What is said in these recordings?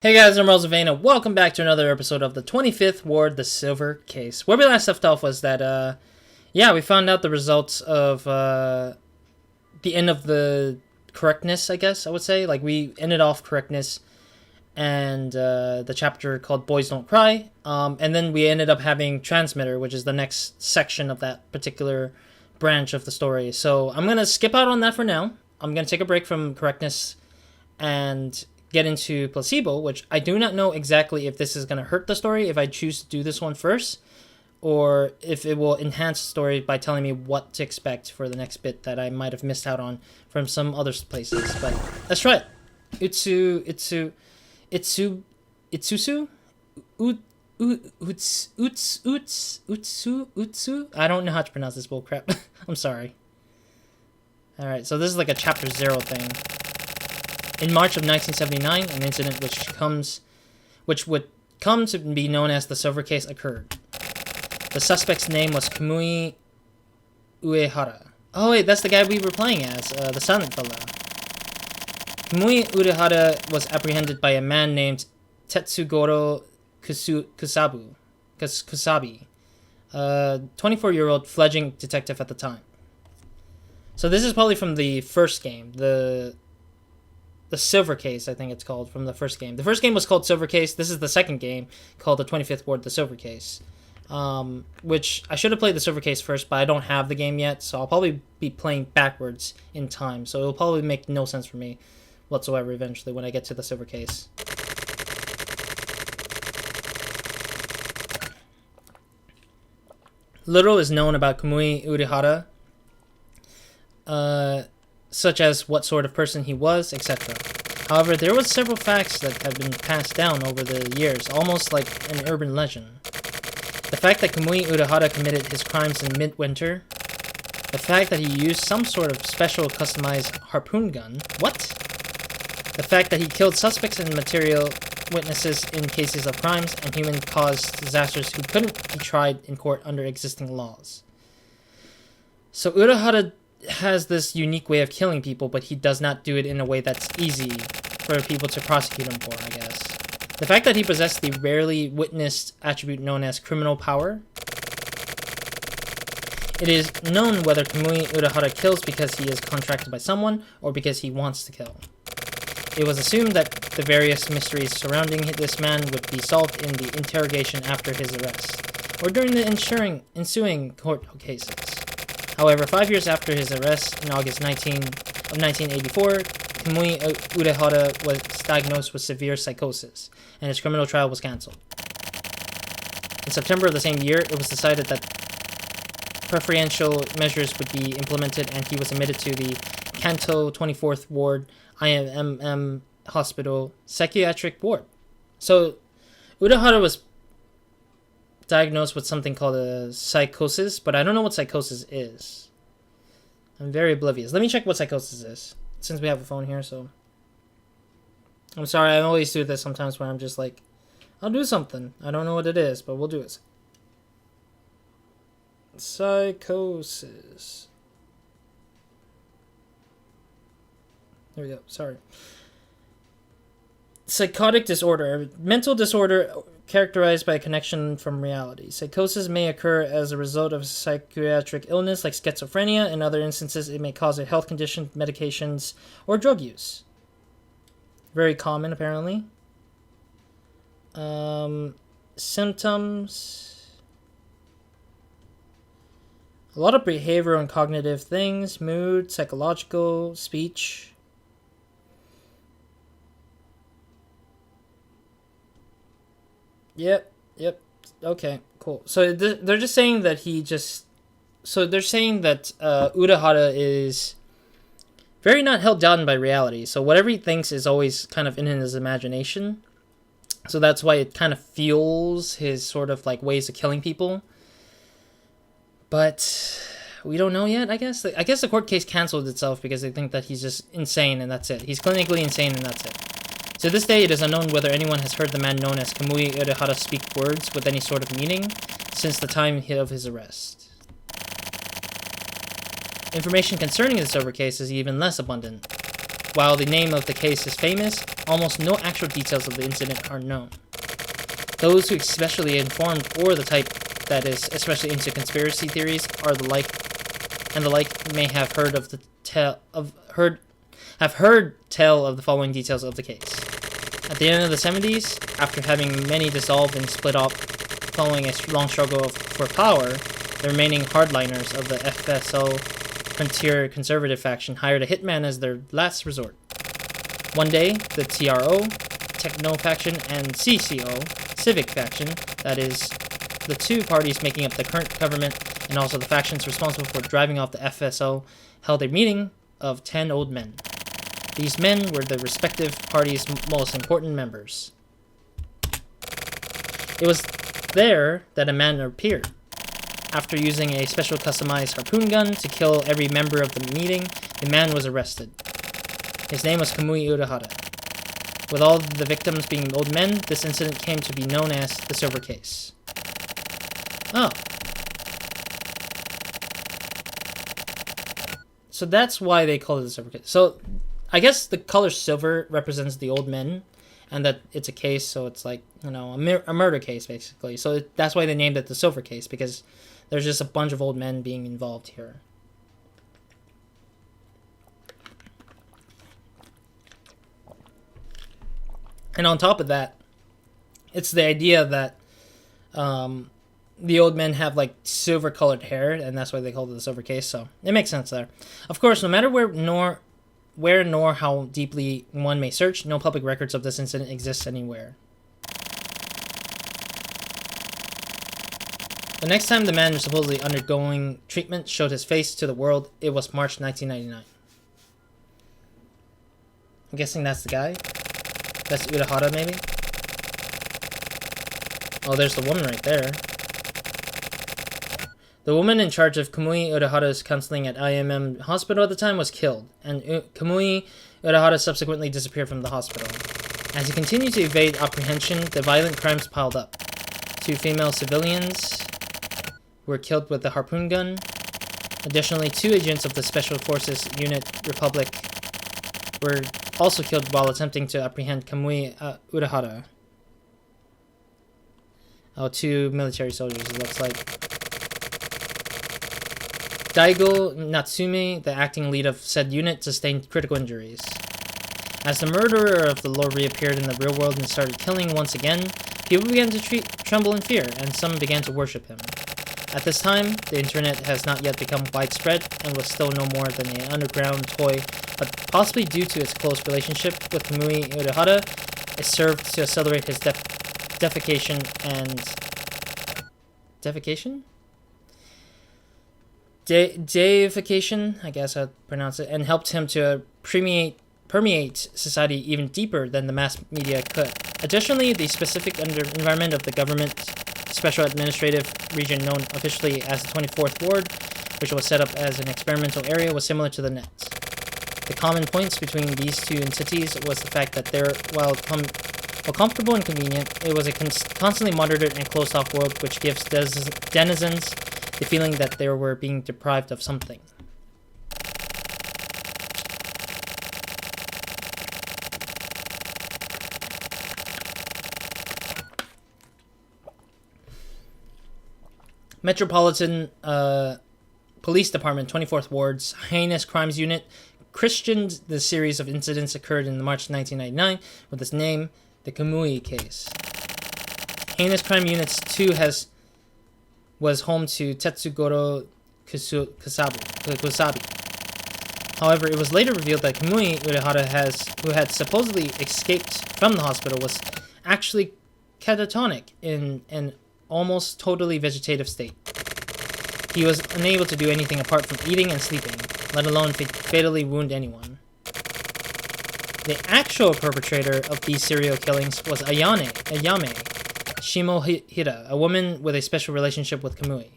Hey guys, I'm RozaldVaneGAME. Welcome back to another episode of the 25th Ward, the Silver Case. Where we last left off was that, we found out the results of the end of the correctness, I guess I would say. Like, we ended off correctness and the chapter called Boys Don't Cry. And then we ended up having Transmitter, which is the next section of that particular branch of the story. So I'm going to skip out on that for now. I'm going to take a break from correctness and get into placebo, which I do not know exactly if this is going to hurt the story if I choose to do this one first, or if it will enhance the story by telling me what to expect for the next bit that I might have missed out on from some other places. But let's try it. Itsusu Utsu. I don't know how to pronounce this bullcrap. I'm sorry. Alright, so this is like a chapter 0 thing. In March of 1979, an incident which would come to be known as the Silver Case occurred. The suspect's name was Kamui Uehara. Oh wait, that's the guy we were playing as, the silent fella. Kamui Uehara was apprehended by a man named Tetsugoro Kusabi, a 24-year-old fledgling detective at the time. So this is probably from the first game, the Silver Case, I think it's called, from the first game. The first game was called Silver Case. This is the second game, called the 25th Ward, the Silver Case. Which, I should have played the Silver Case first, but I don't have the game yet, so I'll probably be playing backwards in time. So it'll probably make no sense for me whatsoever eventually when I get to the Silver Case. Little is known about Kamui Uehara, such as what sort of person he was, etc. However, there were several facts that have been passed down over the years, almost like an urban legend. The fact that Kamui Uehara committed his crimes in midwinter, the fact that he used some sort of special customized harpoon gun, what? The fact that he killed suspects and material witnesses in cases of crimes and human-caused disasters who couldn't be tried in court under existing laws. So Uehara has this unique way of killing people, but he does not do it in a way that's easy for people to prosecute him for, I guess. The fact that he possessed the rarely witnessed attribute known as criminal power. It is known whether Kamui Uehara kills because he is contracted by someone or because he wants to kill. It was assumed that the various mysteries surrounding this man would be solved in the interrogation after his arrest, or during the ensuing court cases. However, 5 years after his arrest in August 1984, Kamui Uehara was diagnosed with severe psychosis, and his criminal trial was cancelled. In September of the same year, it was decided that preferential measures would be implemented, and he was admitted to the Kanto 24th Ward IMM Hospital Psychiatric Ward. So, Uehara was diagnosed with something called a psychosis, but I don't know what psychosis is. I'm very oblivious. Let me check what psychosis is, since we have a phone here, so. I'm sorry, I always do this sometimes when I'm just like, I'll do something. I don't know what it is, but we'll do it. Psychosis. There we go, sorry. Psychotic disorder. Mental disorder characterized by a connection from reality. Psychosis may occur as a result of psychiatric illness like schizophrenia. In other instances, it may cause a health condition, medications, or drug use. Very common, apparently. Symptoms. A lot of behavioral and cognitive things. Mood, psychological, speech. Yep, okay, cool. So they're just saying that they're saying that Uehara is very not held down by reality. So whatever he thinks is always kind of in his imagination. So that's why it kind of fuels his sort of like ways of killing people. But we don't know yet, I guess. I guess the court case canceled itself because they think that he's just insane and that's it. He's clinically insane and that's it. To this day, it is unknown whether anyone has heard the man known as Kamui Uehara speak words with any sort of meaning since the time of his arrest. Information concerning the Silver Case is even less abundant. While the name of the case is famous, almost no actual details of the incident are known. Those who especially informed or the type that is especially into conspiracy theories are the like may have heard tell of the following details of the case. At the end of the 70s, after having many dissolved and split off following a long struggle for power, the remaining hardliners of the FSO Frontier Conservative faction hired a hitman as their last resort. One day, the TRO, Techno faction, and CCO, Civic faction, that is, the two parties making up the current government and also the factions responsible for driving off the FSO, held a meeting of 10 old men. These men were the respective parties' most important members. It was there that a man appeared. After using a special customized harpoon gun to kill every member of the meeting, the man was arrested. His name was Kamui Uehara. With all the victims being old men, this incident came to be known as the Silver Case. Oh. So that's why they call it the Silver Case. So I guess the color silver represents the old men, and that it's a case, so it's like, you know, a murder case, basically. So that's why they named it the Silver Case, because there's just a bunch of old men being involved here. And on top of that, it's the idea that the old men have like silver-colored hair, and that's why they call it the Silver Case. So it makes sense there. Of course, no matter where nor how deeply one may search, no public records of this incident exist anywhere. The next time the man supposedly undergoing treatment showed his face to the world, it was March 1999. I'm guessing that's the guy. That's Uehara, maybe? Oh, there's the woman right there. The woman in charge of Kamui Uehara's counseling at IMM hospital at the time was killed, and Kamui Uehara subsequently disappeared from the hospital. As he continued to evade apprehension, the violent crimes piled up. 2 female civilians were killed with the harpoon gun. Additionally, 2 agents of the Special Forces Unit Republic were also killed while attempting to apprehend Kamui Uehara. Oh, 2 military soldiers, it looks like. Daigo Natsume, the acting lead of said unit, sustained critical injuries. As the murderer of the Lord reappeared in the real world and started killing once again, people began to tremble in fear, and some began to worship him. At this time, the internet has not yet become widespread and was still no more than an underground toy, but possibly due to its close relationship with Kamui Uehara, it served to accelerate his deification, I guess I'd pronounce it, and helped him to permeate society even deeper than the mass media could. Additionally, the specific environment of the government special administrative region known officially as the 24th Ward, which was set up as an experimental area, was similar to the net. The common points between these 2 entities was the fact that while comfortable and convenient, it was a constantly monitored and closed-off world which gives denizens the feeling that they were being deprived of something. Metropolitan Police Department 24th Ward's Heinous Crimes Unit christened the series of incidents occurred in March 1999 with its name, the Kamui Case. Heinous Crime Units 2 was home to Tetsugoro Kusabi. However, it was later revealed that Kamui Uehara, who had supposedly escaped from the hospital, was actually catatonic in an almost totally vegetative state. He was unable to do anything apart from eating and sleeping, let alone fatally wound anyone. The actual perpetrator of these serial killings was Ayame Shimohira, a woman with a special relationship with Kamui.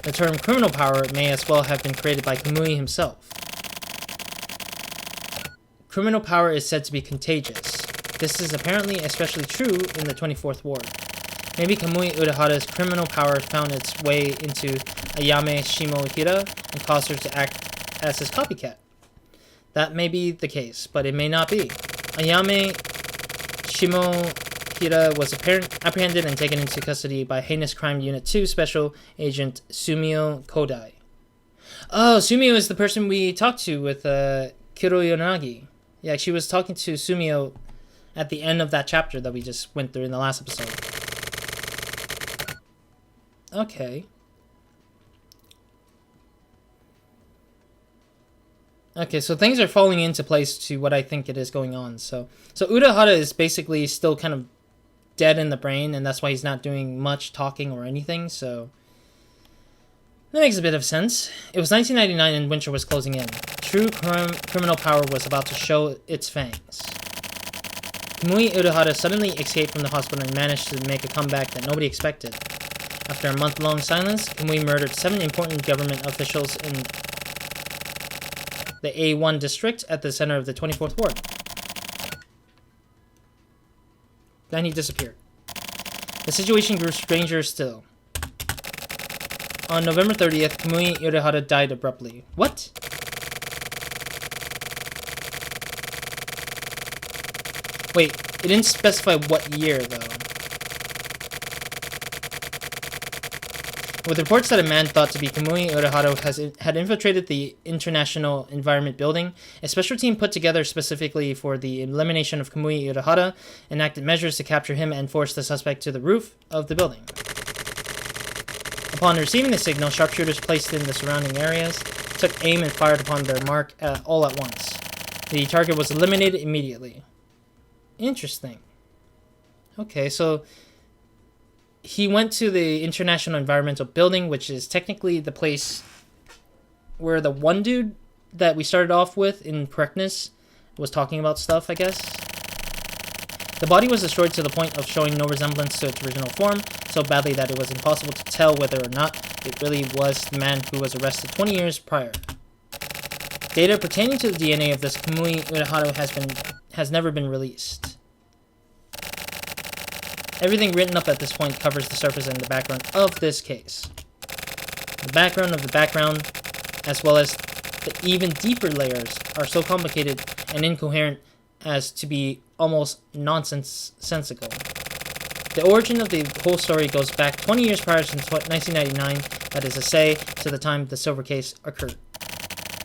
The term criminal power may as well have been created by Kamui himself. Criminal power is said to be contagious. This is apparently especially true in the 24th Ward. Maybe Kamui Uehara's criminal power found its way into Ayame Shimohira and caused her to act as his copycat. That may be the case, but it may not be. Ayame Shimohira was apprehended and taken into custody by Heinous Crime Unit 2 Special Agent Sumio Kodai. Oh, Sumio is the person we talked to with Kuroyanagi. Yeah, she was talking to Sumio at the end of that chapter that we just went through in the last episode. Okay. Okay, so things are falling into place to what I think it is going on. So Uehara is basically still kind of dead in the brain, and that's why he's not doing much talking or anything, so that makes a bit of sense. It was 1999 and winter was closing in. True criminal power was about to show its fangs. Kamui Uehara suddenly escaped from the hospital and managed to make a comeback that nobody expected. After a month-long silence, Kamui murdered 7 important government officials in the A1 district at the center of the 24th ward. Then he disappeared. The situation grew stranger still. On November 30th, Kamui Uehara died abruptly. What? Wait, it didn't specify what year, though. With reports that a man thought to be Kamui Uehara had infiltrated the International Environment Building, a special team put together specifically for the elimination of Kamui Uehara enacted measures to capture him and force the suspect to the roof of the building. Upon receiving the signal, sharpshooters placed in the surrounding areas took aim and fired upon their mark all at once. The target was eliminated immediately. Interesting. Okay, so he went to the International Environmental Building, which is technically the place where the one dude that we started off with in Correctness was talking about stuff, I guess. The body was destroyed to the point of showing no resemblance to its original form, so badly that it was impossible to tell whether or not it really was the man who was arrested 20 years prior. Data pertaining to the DNA of this Kamui Uehara has never been released. Everything written up at this point covers the surface and the background of this case. The background of the background, as well as the even deeper layers, are so complicated and incoherent as to be almost nonsensical. The origin of the whole story goes back 20 years prior to 1999, that is to say, to the time the Silver Case occurred.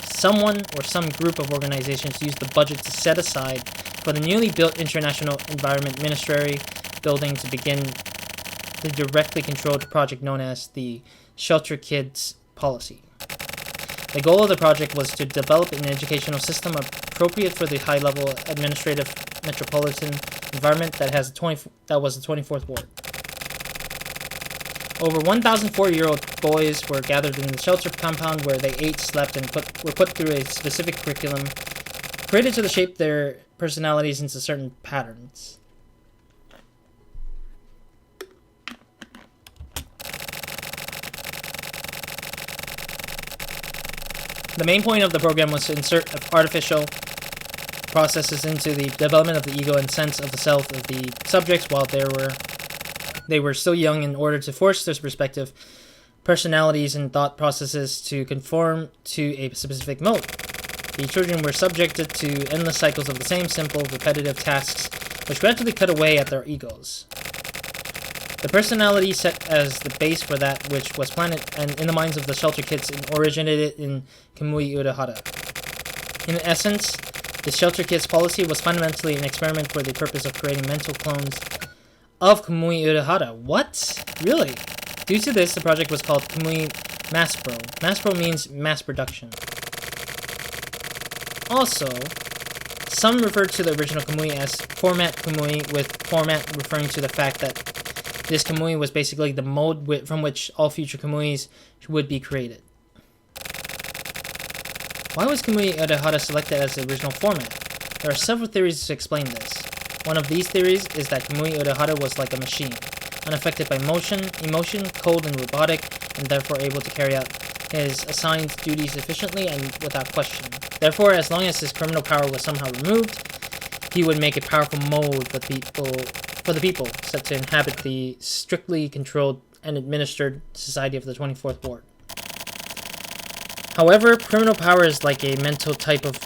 Someone or some group of organizations used the budget to set aside for the newly built International Environment Ministry building to begin the directly controlled project known as the Shelter Kids Policy. The goal of the project was to develop an educational system appropriate for the high-level administrative metropolitan environment that was the 24th ward. Over 1,000 4-year-old boys were gathered in the shelter compound where they ate, slept, and were put through a specific curriculum created to shape their personalities into certain patterns. The main point of the program was to insert artificial processes into the development of the ego and sense of the self of the subjects while they were still young in order to force their respective personalities and thought processes to conform to a specific mode. The children were subjected to endless cycles of the same simple, repetitive tasks which gradually cut away at their egos. The personality set as the base for that which was planted and in the minds of the shelter kids originated in Kamui Uehara. In essence, the shelter kids policy was fundamentally an experiment for the purpose of creating mental clones of Kamui Uehara. What? Really? Due to this, the project was called Kamui Masspro. Masspro means mass production. Also, some refer to the original Kamui as format Kamui, with format referring to the fact that this Kamui was basically the mode from which all future Kamuis would be created. Why was Kamui Uehara selected as the original format? There are several theories to explain this. One of these theories is that Kamui Uehara was like a machine, unaffected by emotion, cold and robotic, and therefore able to carry out his assigned duties efficiently and without question. Therefore, as long as his criminal power was somehow removed, he would make a powerful mode for the people set to inhabit the strictly controlled and administered society of the 24th ward. However, criminal power is like a mental type of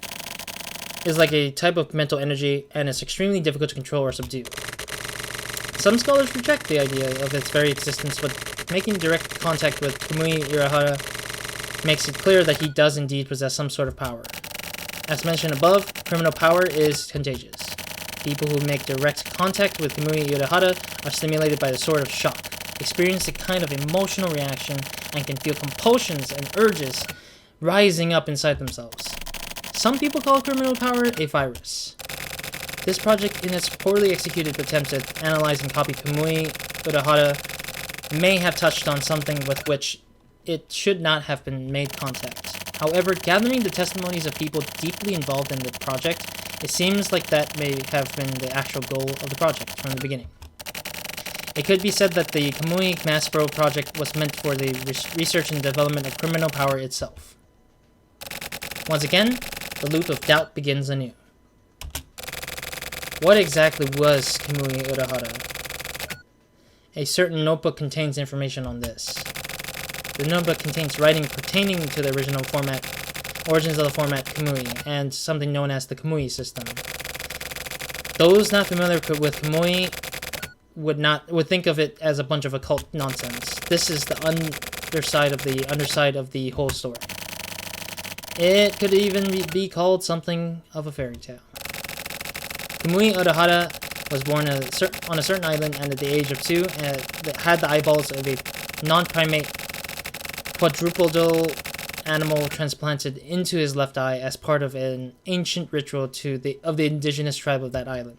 is like a type of mental energy and is extremely difficult to control or subdue. Some scholars reject the idea of its very existence, but making direct contact with Kamui Uehara makes it clear that he does indeed possess some sort of power. As mentioned above, criminal power is contagious. People who make direct contact with Kamui Uehara are stimulated by the sort of shock, experience a kind of emotional reaction, and can feel compulsions and urges rising up inside themselves. Some people call criminal power a virus. This project, in its poorly executed attempts at analyze and copy Kamui Uehara, may have touched on something with which it should not have been made contact. However, gathering the testimonies of people deeply involved in the project, it seems like that may have been the actual goal of the project from the beginning. It could be said that the Kamui Mass Bro project was meant for the research and development of criminal power itself. Once again, the loop of doubt begins anew. What exactly was Kamui Uehara? A certain notebook contains information on this. The notebook contains writing pertaining to the original format, origins of the format Kamui, and something known as the Kamui system. Those not familiar with Kamui would think of it as a bunch of occult nonsense. This is the underside of the whole story. It could even be called something of a fairy tale. Kamui Uehara was born on a certain island and at the age of 2 and had the eyeballs of a non-primate quadrupedal animal transplanted into his left eye as part of an ancient ritual of the indigenous tribe of that island.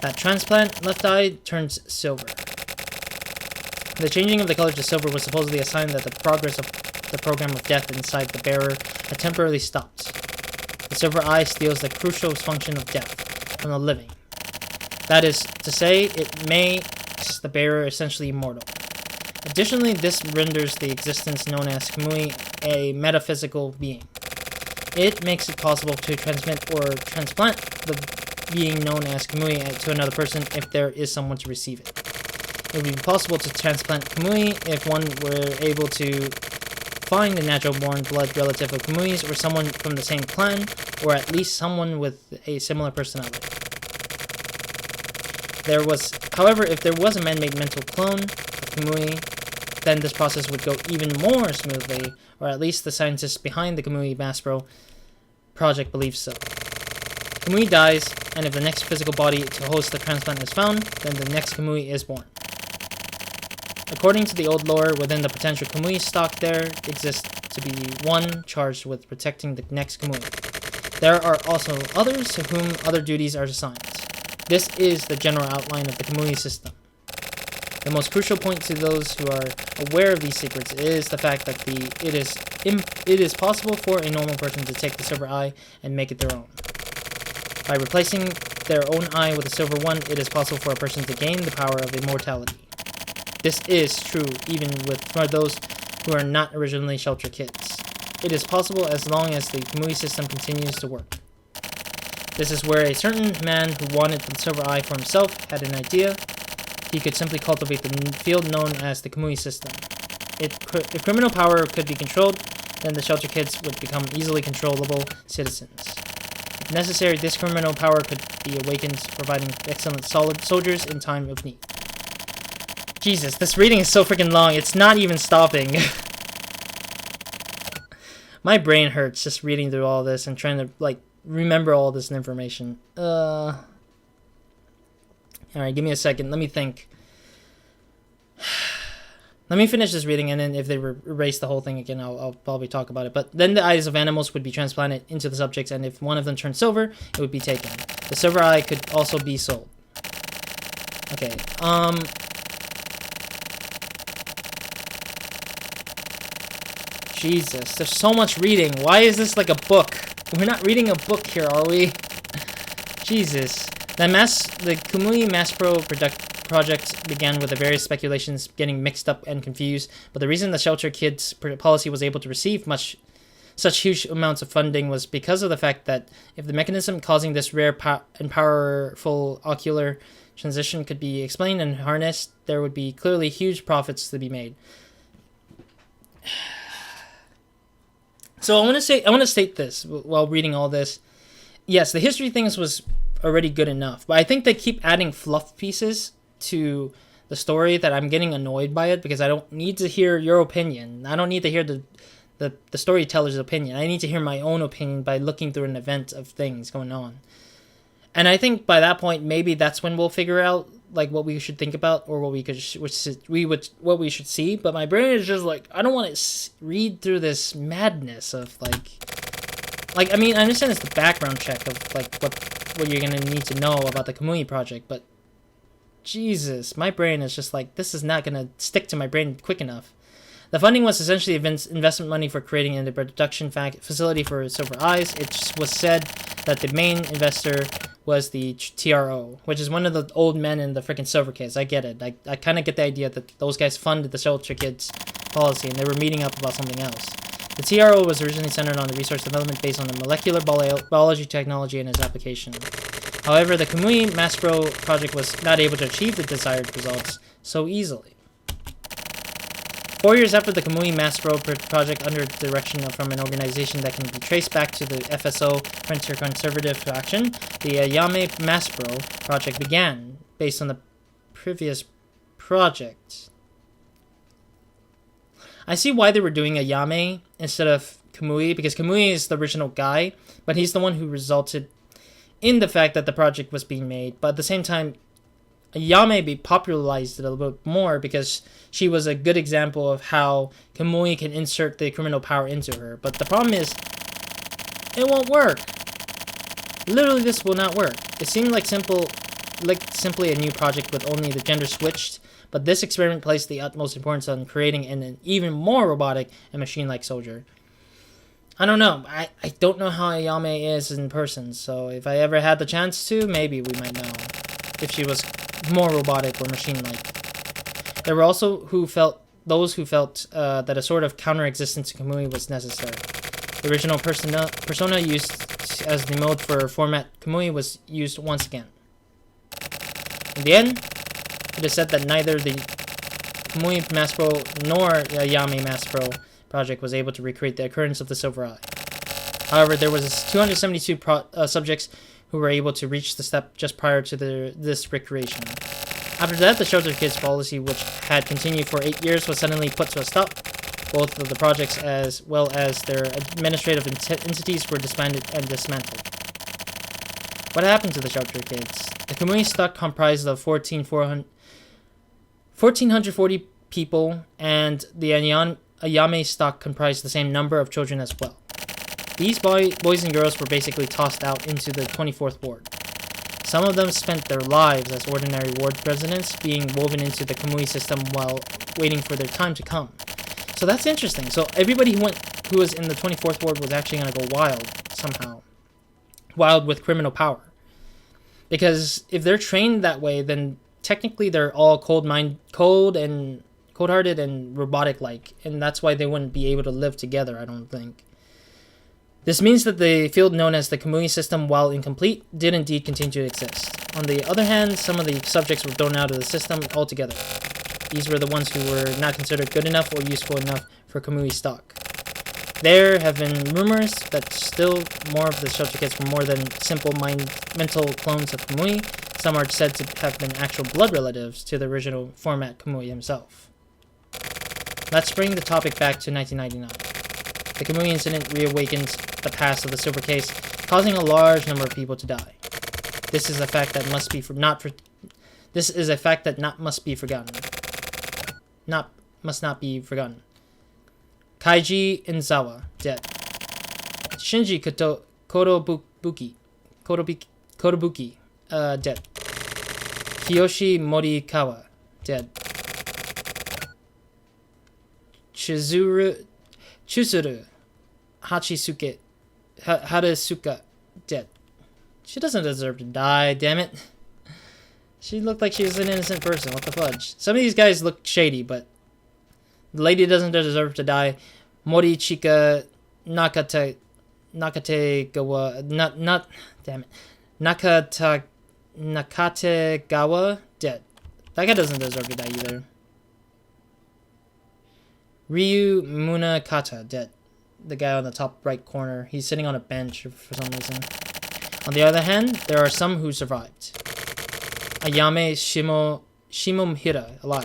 That transplant left eye turns silver. The changing of the color to silver was supposedly a sign that the progress of the program of death inside the bearer had temporarily stopped. The silver eye steals the crucial function of death from the living. That is to say, it makes the bearer essentially immortal. Additionally, this renders the existence known as Kamui a metaphysical being. It makes it possible to transmit or transplant the being known as Kamui to another person if there is someone to receive it. It would be possible to transplant Kamui if one were able to find a natural-born blood relative of Kamui's or someone from the same clan, or at least someone with a similar personality. However, if there was a man-made mental clone of Kamui, then this process would go even more smoothly, or at least the scientists behind the Kamui Mass Bro project believe so. Kamui dies, and if the next physical body to host the transplant is found, then the next Kamui is born. According to the old lore, within the potential Kamui stock there exists to be one charged with protecting the next Kamui. There are also others to whom other duties are assigned. This is the general outline of the Kamui system. The most crucial point to those who are aware of these secrets is the fact that it is possible for a normal person to take the silver eye and make it their own. By replacing their own eye with a silver one, it is possible for a person to gain the power of immortality. This is true even for those who are not originally shelter kids. It is possible as long as the Kamui system continues to work. This is where a certain man who wanted the silver eye for himself had an idea. He could simply cultivate the field known as the Kamui system. If criminal power could be controlled, then the shelter kids would become easily controllable citizens. If necessary, this criminal power could be awakened, providing excellent solid soldiers in time of need. Jesus, this reading is so freaking long, it's not even stopping. My brain hurts just reading through all this and trying to, remember all this information. Alright, give me a second, let me think. Let me finish this reading, and then if they erase the whole thing again, I'll probably talk about it. But then the eyes of animals would be transplanted into the subjects, and if one of them turned silver, it would be taken. The silver eye could also be sold. Okay, Jesus, there's so much reading. Why is this like a book? We're not reading a book here, are we? Jesus. The Kamui Mass Pro project began with the various speculations getting mixed up and confused, but the reason the Shelter Kids policy was able to receive such huge amounts of funding was because of the fact that if the mechanism causing this rare and powerful ocular transition could be explained and harnessed, there would be clearly huge profits to be made. So I want to state this while reading all this. yes, the history things was already good enough, but I think they keep adding fluff pieces to the story that I'm getting annoyed by it, because I don't need to hear your opinion. I don't need to hear the storyteller's opinion. I need to hear my own opinion by looking through an event of things going on. And I think by that point, maybe that's when we'll figure out like what we should think about, or what what we should see. But my brain is just like, I don't want to read through this madness of like I mean, I understand it's the background check of like what you're gonna need to know about the Kamui project, but Jesus, my brain is just like, this is not gonna stick to my brain quick enough. The funding was essentially investment money for creating a production facility for Silver Eyes. It was said that the main investor was the TRO, which is one of the old men in the freaking Silver Kids. I get it. I kind of get the idea that those guys funded the Shelter Kids policy and they were meeting up about something else. The TRO was originally centered on the research development based on the molecular biology technology and its application. However, the Kamui Maspro project was not able to achieve the desired results so easily. 4 years after the Kamui Maspro project, under the direction from an organization that can be traced back to the FSO Frontier Conservative Faction, the Ayame Maspro project began, based on the previous project. I see why they were doing Ayame instead of Kamui, because Kamui is the original guy, but he's the one who resulted in the fact that the project was being made. But at the same time, Ayame popularized it a little bit more because she was a good example of how Kamui can insert the criminal power into her. But the problem is, it won't work. Literally, this will not work. It seemed like simply a new project with only the gender switched, but this experiment placed the utmost importance on creating an even more robotic and machine-like soldier. I don't know. I don't know how Ayame is in person, so if I ever had the chance to, maybe we might know if she was more robotic or machine-like. There were also those who felt that a sort of counter-existence to Kamui was necessary. The original persona used as the mode for format Kamui was used once again. In the end, it is said that neither the Kamui Maspro nor Ayame Maspro project was able to recreate the occurrence of the Silver Eye. However, there was 272 subjects who were able to reach the step just prior to this recreation. After that, the Shelter Kids policy, which had continued for 8 years, was suddenly put to a stop. Both of the projects as well as their administrative entities were disbanded and dismantled. What happened to the Shelter Kids? The Kamui stock comprised of 1,440 people, and the Ayame stock comprised the same number of children as well. These boys and girls were basically tossed out into the 24th ward. Some of them spent their lives as ordinary ward residents, being woven into the Kamui system while waiting for their time to come. So that's interesting. So everybody who was in the 24th ward was actually going to go wild somehow. Wild with criminal power. Because if they're trained that way, then technically they're all cold-hearted and robotic-like, and that's why they wouldn't be able to live together, I don't think. This means that the field known as the Kamui system, while incomplete, did indeed continue to exist. On the other hand, some of the subjects were thrown out of the system altogether. These were the ones who were not considered good enough or useful enough for Kamui stock. There have been rumors that still more of the Shelter Kids were more than simple mental clones of Kamui. Some are said to have been actual blood relatives to the original format Kamui himself. Let's bring the topic back to 1999. The Kamui incident reawakened the past of the Silver Case, causing a large number of people to die. This is a fact that must be forgotten. Must not be forgotten. Kaiji Inzawa, dead. Shinji Kotobuki, dead. Kiyoshi Morikawa, dead. Chizuru Harusuka, dead. She doesn't deserve to die, damn it. She looked like she was an innocent person. What the fudge? Some of these guys look shady, but the lady doesn't deserve to die. Morichika Nakategawa, damn it. Nakategawa, dead. That guy doesn't deserve to die either. Ryu Munakata, dead. The guy on the top right corner. He's sitting on a bench for some reason. On the other hand, there are some who survived. Ayame Shimomura, alive.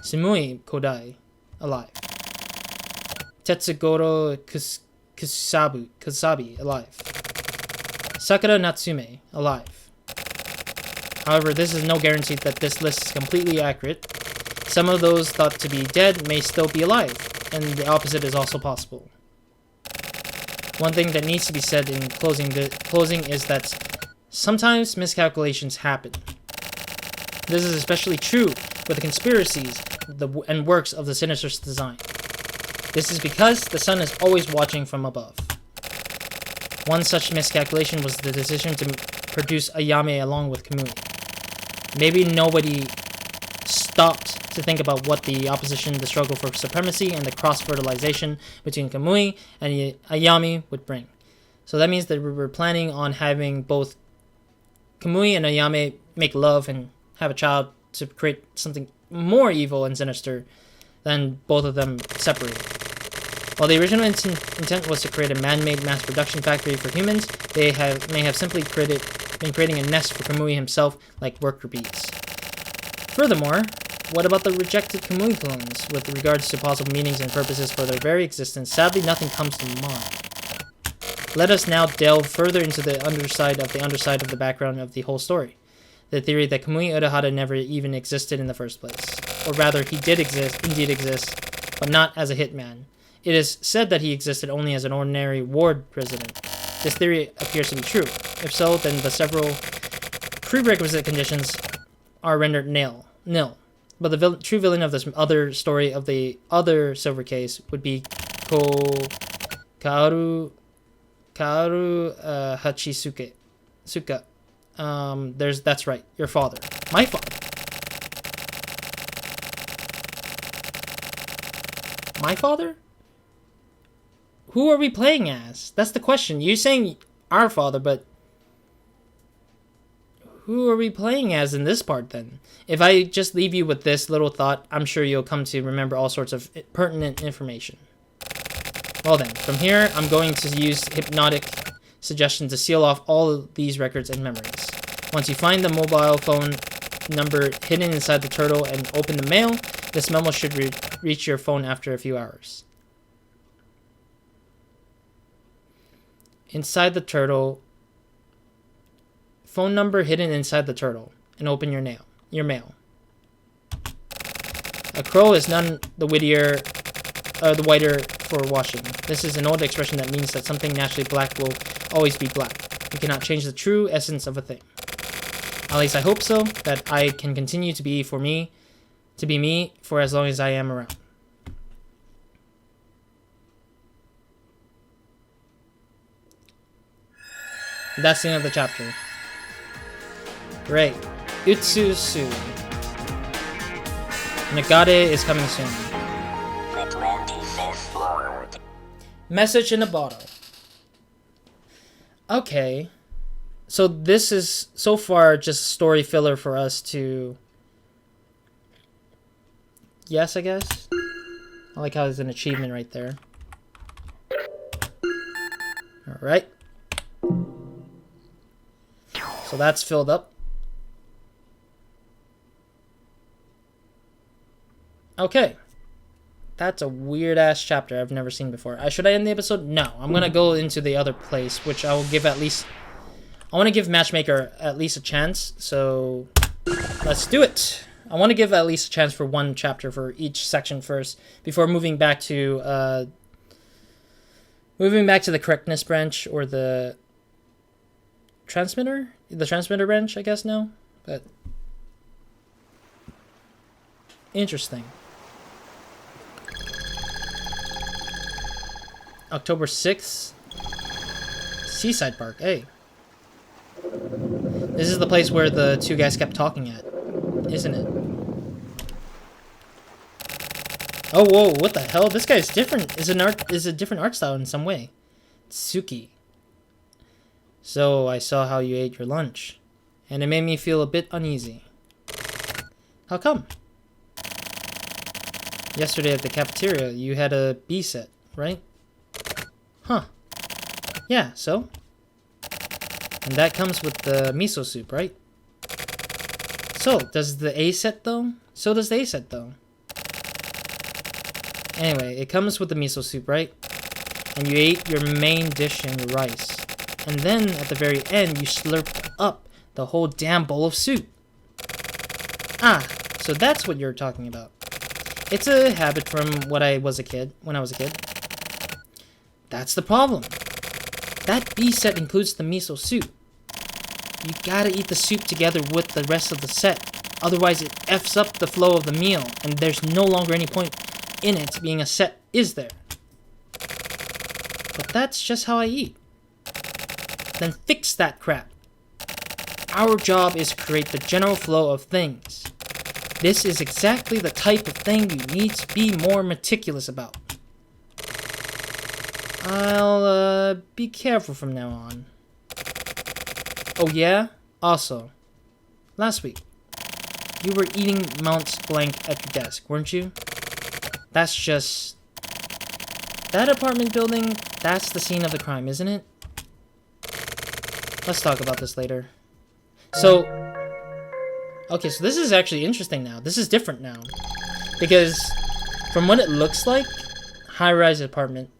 Sumui Kodai, alive. Tetsugoro Kusabi, alive. Sakura Natsume, alive. However, this is no guarantee that this list is completely accurate. Some of those thought to be dead may still be alive, and the opposite is also possible. One thing that needs to be said in closing is that sometimes miscalculations happen. This is especially true with the conspiracies and works of the Sinister's design. This is because the sun is always watching from above. One such miscalculation was the decision to produce Ayame along with Kamui. Maybe nobody stopped to think about what the opposition, the struggle for supremacy, and the cross-fertilization between Kamui and Ayame would bring. So that means that we were planning on having both Kamui and Ayame make love and have a child to create something more evil and sinister than both of them separated. While the original intent was to create a man-made mass production factory for humans, they may have simply been creating a nest for Kamui himself like worker bees. Furthermore, what about the rejected Kamui clones? With regards to possible meanings and purposes for their very existence, sadly nothing comes to mind. Let us now delve further into the underside of the background of the whole story. The theory that Kamui Uehara never even existed in the first place. Or rather, he did indeed exist, but not as a hitman. It is said that he existed only as an ordinary ward president. This theory appears to be true. If so, then the several prerequisite conditions are rendered nil. But the true villain of this other story of the other silver case would be Kaoru Hachisuke. That's right, your father. My father. My father? Who are we playing as? That's the question. You're saying our father, but who are we playing as in this part then? If I just leave you with this little thought, I'm sure you'll come to remember all sorts of pertinent information. Well then, from here, I'm going to use hypnotic suggestion to seal off all of these records and memories. Once you find the mobile phone number hidden inside the turtle and open the mail, this memo should reach your phone after a few hours. Inside the turtle, phone number hidden inside the turtle, and open your mail. A crow is none the whiter for washing. This is an old expression that means that something naturally black will always be black. You cannot change the true essence of a thing. At least I hope so, that I can continue to be me for as long as I am around. That's the end of the chapter. Great. Utsusu. Nagade is coming soon. The 25th Lord. Message in a bottle. Okay. So this is, so far, just story filler for us to... Yes, I guess? I like how there's an achievement right there. Alright. So that's filled up. Okay. That's a weird-ass chapter I've never seen before. Should I end the episode? No. I'm going to go into the other place, which I will give at least... I want to give Matchmaker at least a chance, so let's do it. I want to give at least a chance for one chapter for each section first, before moving back to the correctness branch, or the transmitter branch, I guess now. But interesting. October 6th, Seaside Park. Hey. This is the place where the two guys kept talking at, isn't it? Oh, whoa, what the hell? This guy's different. Is a different art style in some way. Tsuki. So, I saw how you ate your lunch, and it made me feel a bit uneasy. How come? Yesterday at the cafeteria, you had a B set, right? Huh. Yeah, so? And that comes with the miso soup, right? So, does the A set though? So does the A set though. Anyway, it comes with the miso soup, right? And you ate your main dish and your rice. And then, at the very end, you slurped up the whole damn bowl of soup. Ah, so that's what you're talking about. It's a habit from when I was a kid. That's the problem. That B set includes the miso soup. You gotta eat the soup together with the rest of the set. Otherwise it F's up the flow of the meal, and there's no longer any point in it being a set, is there? But that's just how I eat. Then fix that crap. Our job is to create the general flow of things. This is exactly the type of thing you need to be more meticulous about. I'll be careful from now on. Oh yeah? Also, last week, you were eating Mount Blanc at your desk, weren't you? That's just... That apartment building, that's the scene of the crime, isn't it? Let's talk about this later. So... Okay, so this is actually interesting now. This is different now. Because, from what it looks like, high-rise apartment.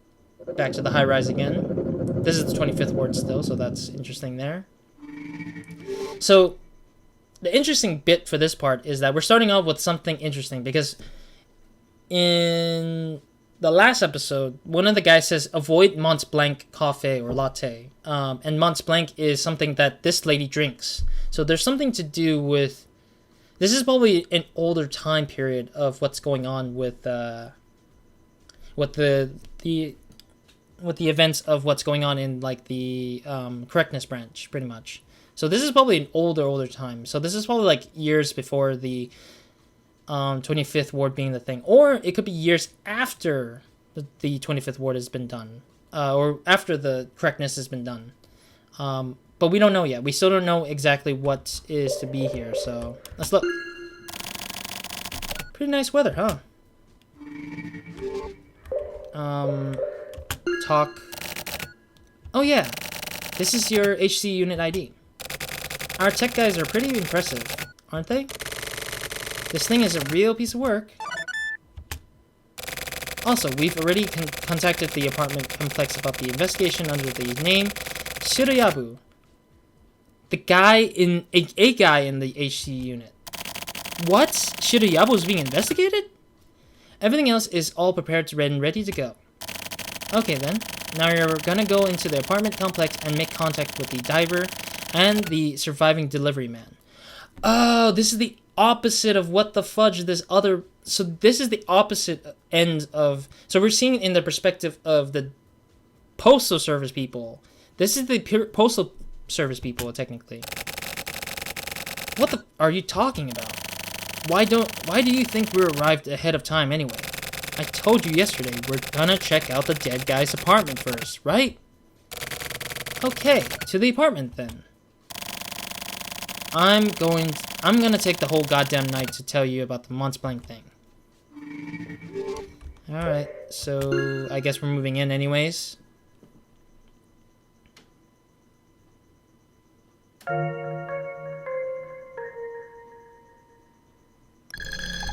Back to the high-rise again. This is the 25th ward still, so that's interesting there. So, the interesting bit for this part is that we're starting off with something interesting, because in the last episode, one of the guys says, avoid Mont Blanc coffee or latte. And Mont Blanc is something that this lady drinks. So there's something to do with... This is probably an older time period of what's going on with the events of what's going on in like the correctness branch, pretty much. So this is probably an older time. So this is probably like years before the 25th ward being the thing, or it could be years after the 25th ward has been done, or after the correctness has been done. But we don't know yet. We still don't know exactly what is to be here. So let's look. Pretty nice weather, huh? Talk. Oh yeah, this is your HC unit ID. Our tech guys are pretty impressive, aren't they? This thing is a real piece of work. Also, we've already contacted the apartment complex about the investigation under the name Shiroyabu. The guy in a guy in the HC unit. What? Shiroyabu is being investigated? Everything else is all prepared and ready to go. Okay then, now you're gonna go into the apartment complex and make contact with the diver and the surviving delivery man. Oh, this is the opposite of what the fudge this other... So this is the opposite end of... So we're seeing it in the perspective of the postal service people. This is the postal service people, technically. What the are you talking about? Why do you think we arrived ahead of time anyway? I told you yesterday we're gonna check out the dead guy's apartment first, right? Okay, to the apartment then. I'm gonna take the whole goddamn night to tell you about the Mont Blanc thing. Alright, so I guess we're moving in anyways.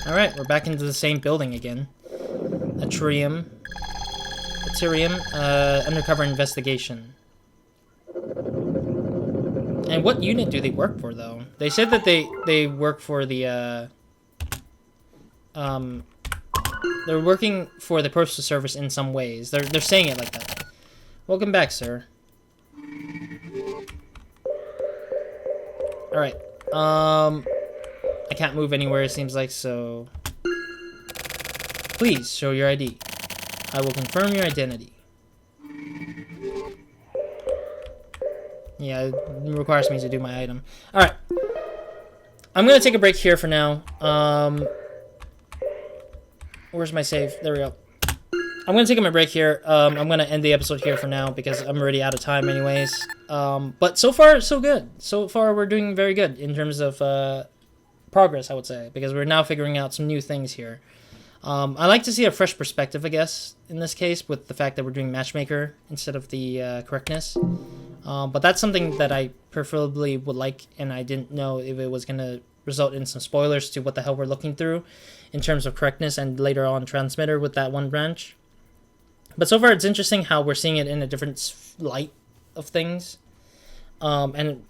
Alright, we're back into the same building again. Atrium, undercover investigation. And what unit do they work for, though? They said that they work for the, they're working for the postal service in some ways. They're saying it like that. Welcome back, sir. Alright, I can't move anywhere, it seems like, so... Please, show your ID. I will confirm your identity. Yeah, it requires me to do my item. Alright. I'm gonna take a break here for now. Where's my save? There we go. I'm gonna take my break here. I'm gonna end the episode here for now because I'm already out of time anyways. But so far, so good. So far, we're doing very good in terms of progress, I would say, because we're now figuring out some new things here. I like to see a fresh perspective, I guess, in this case, with the fact that we're doing matchmaker instead of the correctness. But that's something that I preferably would like, and I didn't know if it was going to result in some spoilers to what the hell we're looking through in terms of correctness and later on transmitter with that one branch. But so far it's interesting how we're seeing it in a different light of things. I'm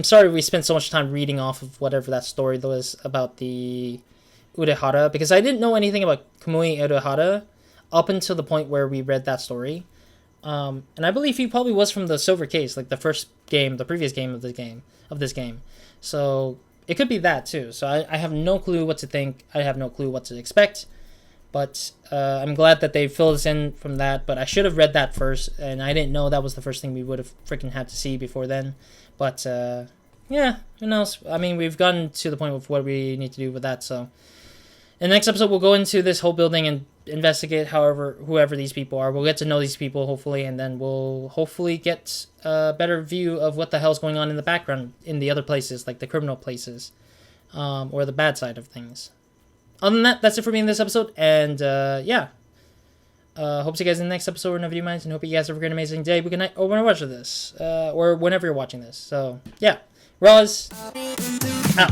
sorry we spent so much time reading off of whatever that story was about the Uehara, because I didn't know anything about Kamui Uehara up until the point where we read that story. And I believe he probably was from the Silver Case, like the previous game of this game. So it could be that too. So I have no clue what to think. I have no clue what to expect. But I'm glad that they filled us in from that. But I should have read that first, and I didn't know that was the first thing we would have freaking had to see before then. But yeah, who knows? I mean, we've gotten to the point of what we need to do with that. So in the next episode, we'll go into this whole building and investigate whoever these people are. We'll get to know these people, hopefully, and then we'll hopefully get a better view of what the hell's going on in the background in the other places, like the criminal places, or the bad side of things. Other than that, that's it for me in this episode, and yeah. Hope to see you guys in the next episode or in a video minds, and hope you guys have a great, amazing day, good night, or whenever you watch this, or whenever you're watching this. So, yeah. Roz, out.